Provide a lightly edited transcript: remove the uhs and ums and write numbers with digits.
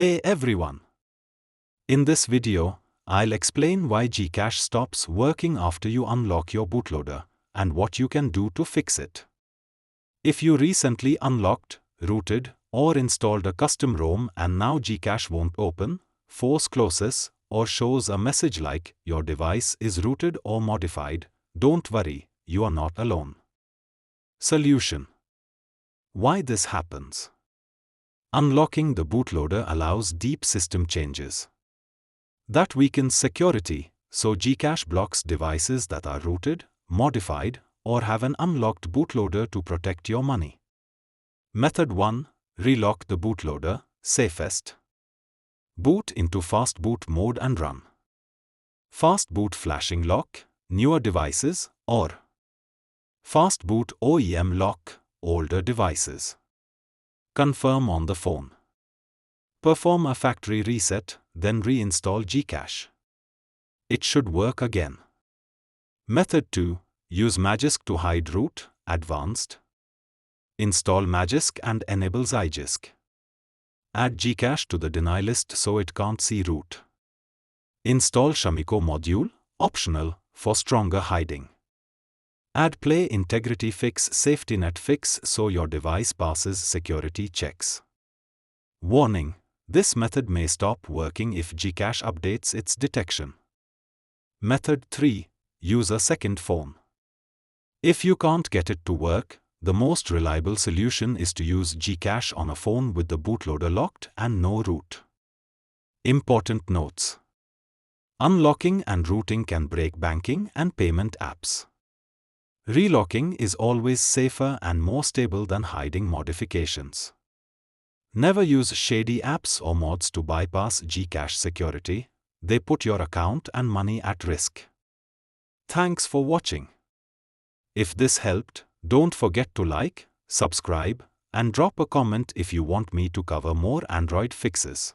Hey everyone! In this video, I'll explain why GCash stops working after you unlock your bootloader, and what you can do to fix it. If you recently unlocked, rooted, or installed a custom ROM and now GCash won't open, force closes, or shows a message like your device is rooted or modified, don't worry, you are not alone. Solution: why this happens? Unlocking the bootloader allows deep system changes. That weakens security, so GCash blocks devices that are rooted, modified, or have an unlocked bootloader to protect your money. Method 1. Relock the bootloader, safest. Boot into fast boot mode and run. Fast boot flashing lock, newer devices, or fast boot OEM lock, older devices. Confirm on the phone. Perform a factory reset, then reinstall GCash. It should work again. Method 2. Use Magisk to hide root, advanced. Install Magisk and enable Zygisk. Add GCash to the deny list so it can't see root. Install Xiaomi module, optional, for stronger hiding. Add Play Integrity Fix Safety Net Fix so your device passes security checks. Warning: this method may stop working if GCash updates its detection. Method 3. Use a second phone. If you can't get it to work, the most reliable solution is to use GCash on a phone with the bootloader locked and no root. Important notes: unlocking and rooting can break banking and payment apps. Relocking is always safer and more stable than hiding modifications. Never use shady apps or mods to bypass GCash security. They put your account and money at risk. Thanks for watching. If this helped, don't forget to like, subscribe, and drop a comment if you want me to cover more Android fixes.